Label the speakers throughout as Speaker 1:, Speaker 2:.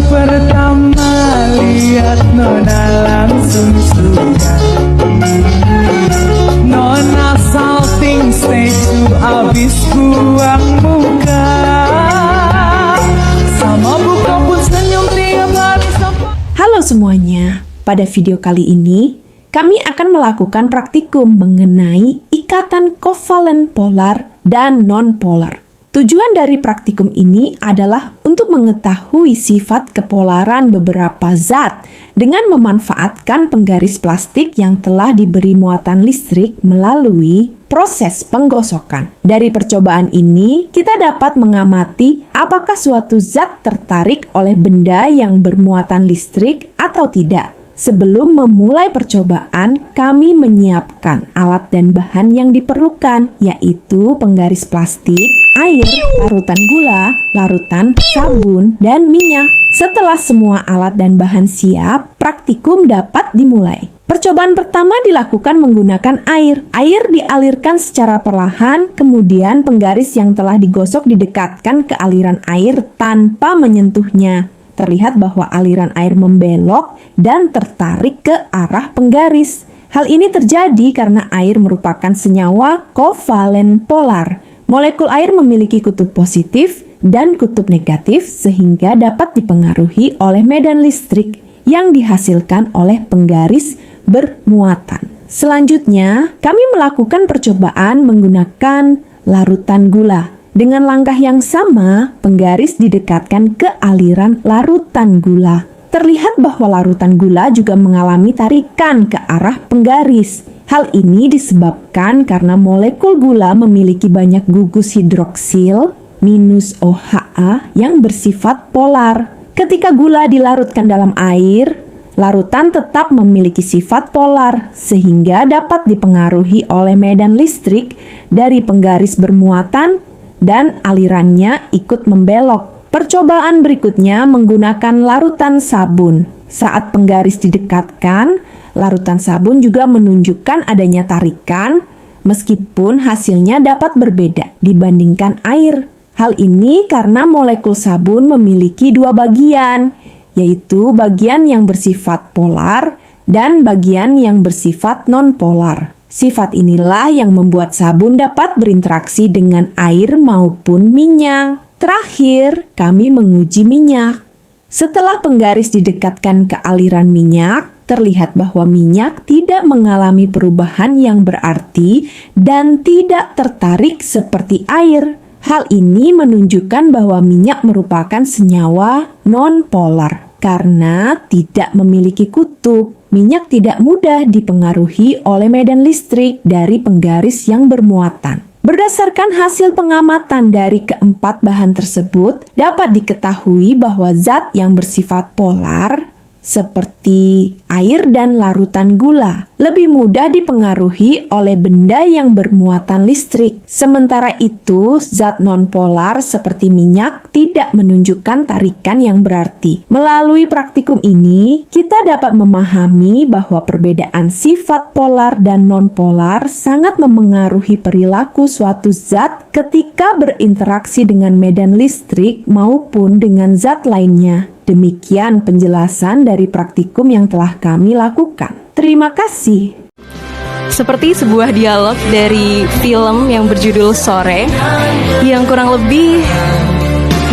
Speaker 1: pertama lihat Nona langsung suka. Nona salting stage abis buang muka. Sama buka pun senyum tiap hari.
Speaker 2: Halo semuanya, pada video kali ini kami akan melakukan praktikum mengenai ikatan kovalen polar dan non-polar. Tujuan dari praktikum ini adalah untuk mengetahui sifat kepolaran beberapa zat dengan memanfaatkan penggaris plastik yang telah diberi muatan listrik melalui proses penggosokan. Dari percobaan ini, kita dapat mengamati apakah suatu zat tertarik oleh benda yang bermuatan listrik atau tidak. Sebelum memulai percobaan, kami menyiapkan alat dan bahan yang diperlukan, yaitu penggaris plastik, air, larutan gula, larutan sabun, dan minyak. Setelah semua alat dan bahan siap, praktikum dapat dimulai. Percobaan pertama dilakukan menggunakan air. Air dialirkan secara perlahan, kemudian penggaris yang telah digosok didekatkan ke aliran air tanpa menyentuhnya. Terlihat bahwa aliran air membelok dan tertarik ke arah penggaris. Hal ini terjadi karena air merupakan senyawa kovalen polar. Molekul air memiliki kutub positif dan kutub negatif sehingga dapat dipengaruhi oleh medan listrik yang dihasilkan oleh penggaris bermuatan. Selanjutnya, kami melakukan percobaan menggunakan larutan gula. Dengan langkah yang sama, penggaris didekatkan ke aliran larutan gula. Terlihat bahwa larutan gula juga mengalami tarikan ke arah penggaris. Hal ini disebabkan karena molekul gula memiliki banyak gugus hidroksil minus OHA yang bersifat polar. Ketika gula dilarutkan dalam air, larutan tetap memiliki sifat polar sehingga dapat dipengaruhi oleh medan listrik dari penggaris bermuatan dan alirannya ikut membelok. Percobaan berikutnya menggunakan larutan sabun. Saat penggaris didekatkan, larutan sabun juga menunjukkan adanya tarikan meskipun hasilnya dapat berbeda dibandingkan air. Hal ini karena molekul sabun memiliki dua bagian, yaitu bagian yang bersifat polar dan bagian yang bersifat non-polar. Sifat inilah yang membuat sabun dapat berinteraksi dengan air maupun minyak. Terakhir, kami menguji minyak. Setelah penggaris didekatkan ke aliran minyak, terlihat bahwa minyak tidak mengalami perubahan yang berarti dan tidak tertarik seperti air. Hal ini menunjukkan bahwa minyak merupakan senyawa non-polar karena tidak memiliki kutub. Minyak tidak mudah dipengaruhi oleh medan listrik dari penggaris yang bermuatan. Berdasarkan hasil pengamatan dari keempat bahan tersebut, dapat diketahui bahwa zat yang bersifat polar seperti air dan larutan gula lebih mudah dipengaruhi oleh benda yang bermuatan listrik. Sementara itu, zat non-polar seperti minyak tidak menunjukkan tarikan yang berarti. Melalui praktikum ini, kita dapat memahami bahwa perbedaan sifat polar dan non-polar sangat memengaruhi perilaku suatu zat ketika berinteraksi dengan medan listrik maupun dengan zat lainnya. Demikian penjelasan dari praktikum yang telah kami lakukan. Terima kasih.
Speaker 3: Seperti sebuah dialog dari film yang berjudul Sore, yang kurang lebih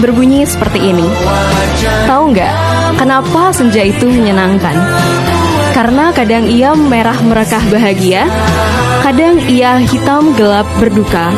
Speaker 3: berbunyi seperti ini. Tahu nggak, kenapa senja itu menyenangkan? Karena kadang ia merah merekah bahagia, kadang ia hitam gelap berduka.